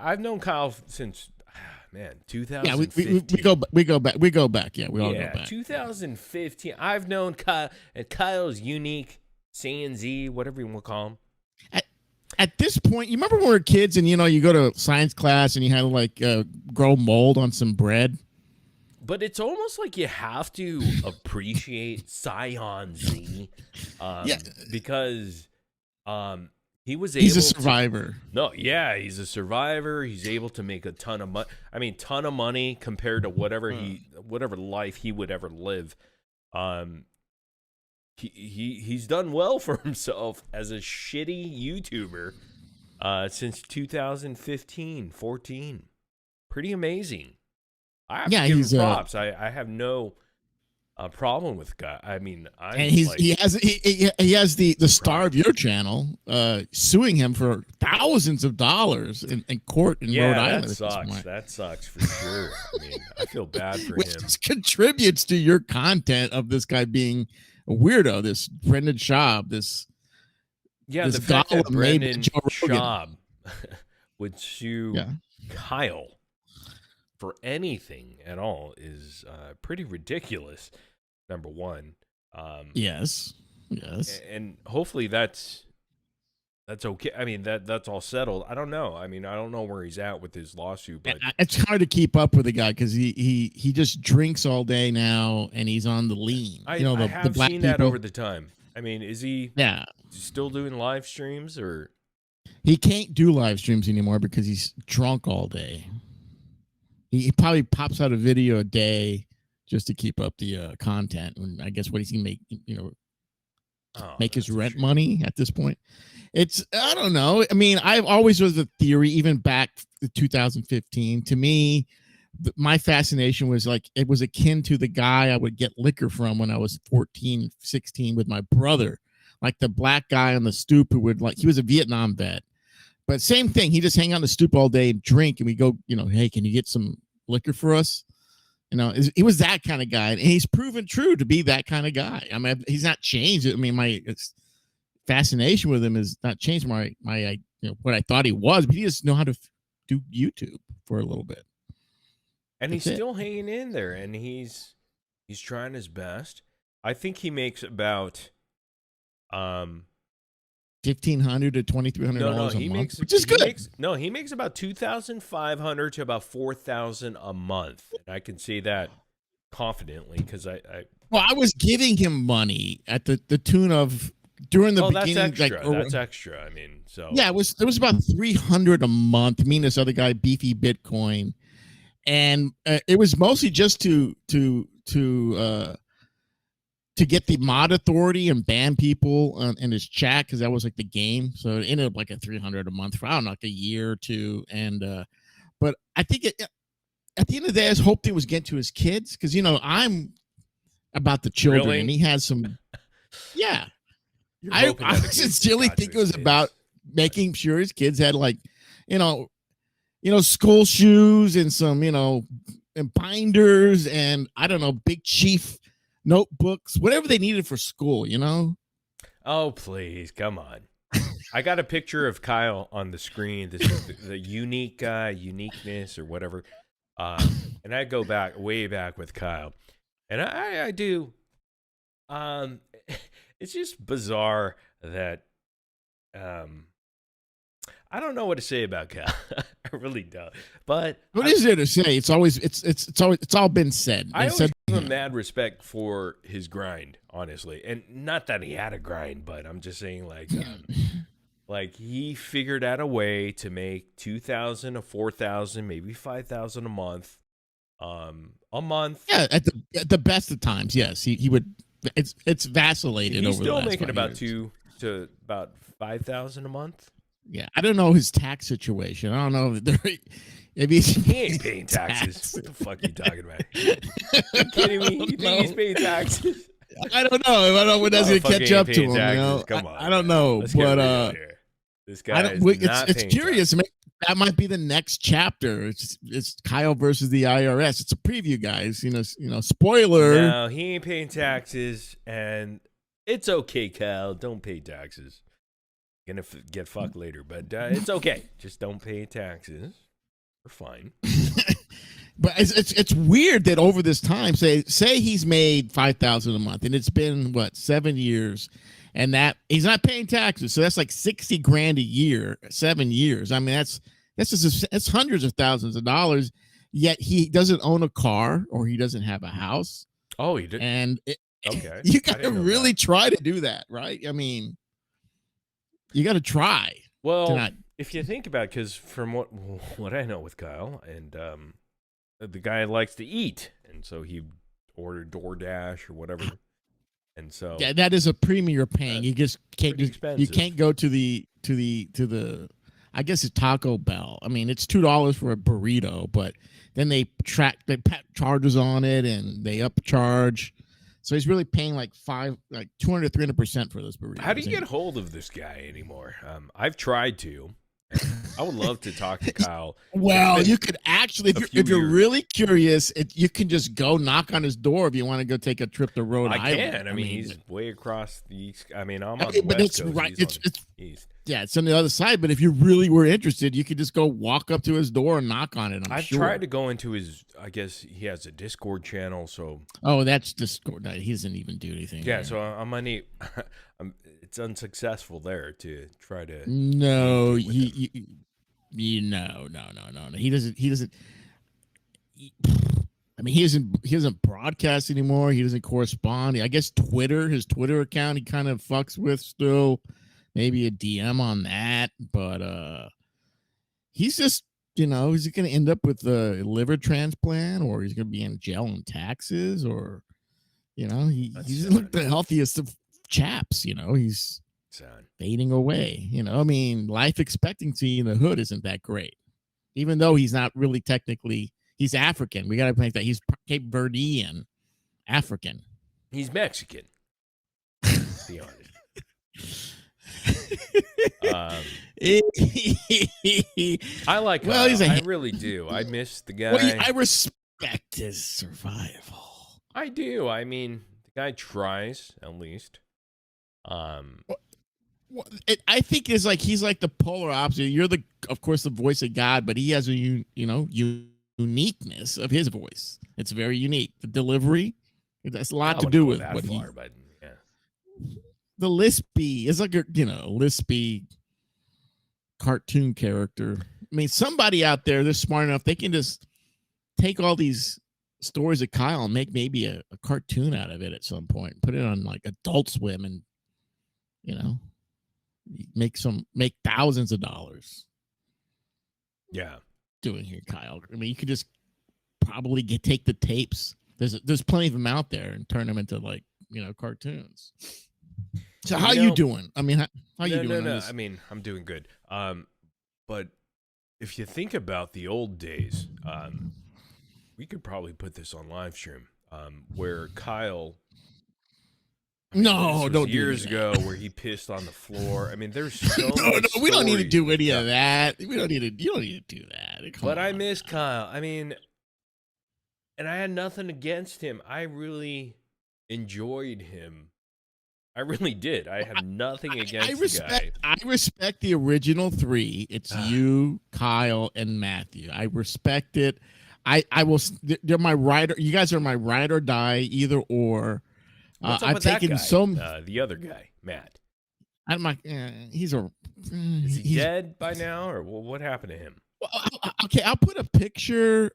I've known Kyle since, man, Yeah, 2015. we go back. Yeah, we all go back. 2015. I've known Kyle, and Kyle's Yew Neek, SaiyanZ, whatever you want to call him. At this point, you remember when we were kids and you go to science class and you had to like grow mold on some bread? But it's almost like you have to appreciate SaiyanZ, Yeah. because he was able. He's a survivor. He's a survivor. He's able to make a ton of money. I mean, ton of money compared to whatever life he would ever live. He's done well for himself as a shitty YouTuber since 2015, 14. Pretty amazing. I have to give him props. I have no problem with guy. I mean, he has the star of your channel suing him for thousands of dollars in court in Rhode Island. That sucks. That sucks for sure. I mean, I feel bad for him. This contributes to your content of this guy being a weirdo, this Brendan Schaub, this the fact that Brendan Schaub would sue Kyle for anything at all is pretty ridiculous. Number one, yes, and hopefully that's okay. I mean that's all settled. I don't know. I mean I don't know where he's at with his lawsuit, but it's hard to keep up with the guy because he just drinks all day now and he's on the lean. I have black seen people. that over the time. I mean, is he still doing live streams or? He can't do live streams anymore because he's drunk all day. He probably pops out a video a day just to keep up the content. And I guess what he's gonna make, make his rent money at this point. I don't know. I mean, I've always was a theory, even back to 2015. To me, my fascination was like, it was akin to the guy I would get liquor from when I was 14, 16 with my brother. Like the black guy on the stoop who would he was a Vietnam vet. But same thing. He just hang on the stoop all day and drink. And we go, hey, can you get some liquor for us? He was that kind of guy. And he's proven true to be that kind of guy. I mean, he's not changed. I mean, my fascination with him is not changed my what I thought he was, but he just know how to do YouTube for a little bit. And he's still hanging in there, and he's trying his best. I think he makes about $1,500 to $2,300 a month, which is good. He makes about $2,500 to about $4,000 a month, and I can say that confidently because I was giving him money at the tune of during the beginning. That's extra. That's extra. I mean, so yeah, it was about $300 a month. Me and this other guy, Beefy Bitcoin, and it was mostly just to get the mod authority and ban people in his chat because that was like the game. So it ended up like a $300 a month for I don't know, like a year or two. And but I think at the end of the day, I hoped he was getting to his kids because I'm about the children, and he has some. Yeah, I sincerely think it was about making sure his kids had like, school shoes and some, and binders and I don't know, Big Chief notebooks, whatever they needed for school, Oh, please, come on. I got a picture of Kyle on the screen. This is the unique guy, uniqueness or whatever. And I go way back with Kyle. And I do. It's just bizarre that I don't know what to say about Kyle. I really don't. But what is there to say? It's all been said. I always give him mad respect for his grind, honestly, and not that he had a grind, but I'm just saying like he figured out a way to make $2,000 to $4,000, maybe $5,000 a month. A month. Yeah, at the best of times, yes, he would. It's vacillated. He's over still the last making 5 about years. $2,000 to about $5,000 a month. Yeah, I don't know his tax situation. I don't know if he ain't paying taxes. What the fuck are you talking about? You kidding me? You think he's paying taxes? I don't know. I don't know when that's gonna catch up to him. Come on, I don't know, but this guy it's curious. I mean, that might be the next chapter. It's Kyle versus the IRS. It's a preview, guys. Spoiler. No, he ain't paying taxes, and it's okay, Kyle. Don't pay taxes. Gonna get fucked later, but it's okay. Just don't pay taxes. We're fine. But it's weird that over this time, say he's made $5,000 a month, and it's been what 7 years, and that he's not paying taxes, so that's like $60,000 a year, 7 years. I mean, that's hundreds of thousands of dollars. Yet he doesn't own a car or he doesn't have a house. Oh, he did. And okay, you got to really try to do that, right? I mean, you got to try. Well, if you think about it, because from what I know with Kyle, and the guy likes to eat, and so he ordered DoorDash or whatever, and so yeah, that is a premium you're paying. You just can't. You can't go to the. I guess it's Taco Bell. I mean, it's $2 for a burrito, but then they put charges on it and they upcharge. So he's really paying like 200 to 300% for those burritos. How do you get hold of this guy anymore? I've tried to. I would love to talk to Kyle. Well, you could actually, if you're really curious, you can just go knock on his door if you want to go take a trip to Rhode Island. I can. I mean, he's way across the east. I mean, I'm on the west coast. Right. It's east. Yeah, it's on the other side. But if you really were interested, you could just go walk up to his door and knock on it. I've tried to go into his. I guess he has a Discord channel. So that's Discord. No, he doesn't even do anything. Yeah, so I'm gonna. It's unsuccessful there to try to. No, no. He doesn't. I mean, he doesn't broadcast anymore. He doesn't correspond. I guess his Twitter account, he kind of fucks with still. Maybe a DM on that, but he's just, is he going to end up with a liver transplant, or he's going to be in jail on taxes, or, he's like the healthiest of chaps. He's fading away. I mean, life expectancy in the hood isn't that great, even though he's not really technically. He's African. We got to think that he's Cape Verdean African. He's Mexican. To be honest. I like him. I really do. I miss the guy. Well, I respect his survival. I do. I mean, the guy tries at least. I think he's like the polar opposite. You're of course, the voice of God, but he has a uniqueness of his voice. It's very unique. The delivery, that's a lot to do with what he. But yeah. The lispy is like a lispy cartoon character. I mean, somebody out there that's smart enough, they can just take all these stories of Kyle and make maybe a cartoon out of it at some point. Put it on like Adult Swim and make thousands of dollars. Yeah, doing here, Kyle. I mean, you could just probably take the tapes. There's plenty of them out there and turn them into cartoons. So how you doing? I mean, how you doing? No. I mean, I'm doing good. But if you think about the old days, we could probably put this on live stream. Where Kyle. Don't years ago where he pissed on the floor. I mean, there's so much we don't need to do any of that. You don't need to do that. But I miss Kyle. I mean, and I had nothing against him. I really enjoyed him. I really did. I have nothing against the guy. I respect the original three. It's you, Kyle, and Matthew. I respect it. I will. They're my ride. You guys are my ride or die, either or. I've taken the other guy, Matt. I'm like, is he dead by now, or what happened to him? Well, okay, I'll put a picture.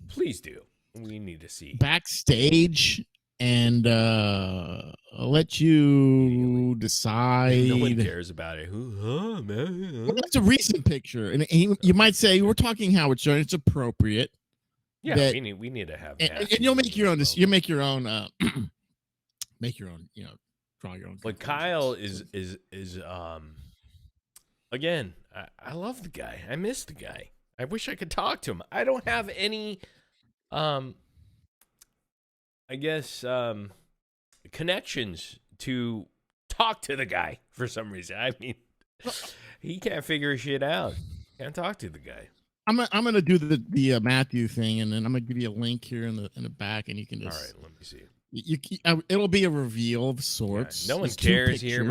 Please do. We need to see backstage, and I'll let you decide. No one cares about it. Man. Well, that's a recent picture, and you might say we're talking Howard Stern. It's appropriate. Yeah, we need to have. And you'll make your own. You make your own. Make your own. Draw your own. But Kyle is again. I love the guy. I miss the guy. I wish I could talk to him. I don't have any. I guess connections to talk to the guy for some reason. I mean, he can't figure shit out. Can't talk to the guy. I'm gonna do the Matthew thing, and then I'm gonna give you a link here in the back, and you can just. All right, let me see. It'll be a reveal of sorts. Yeah, no one cares here.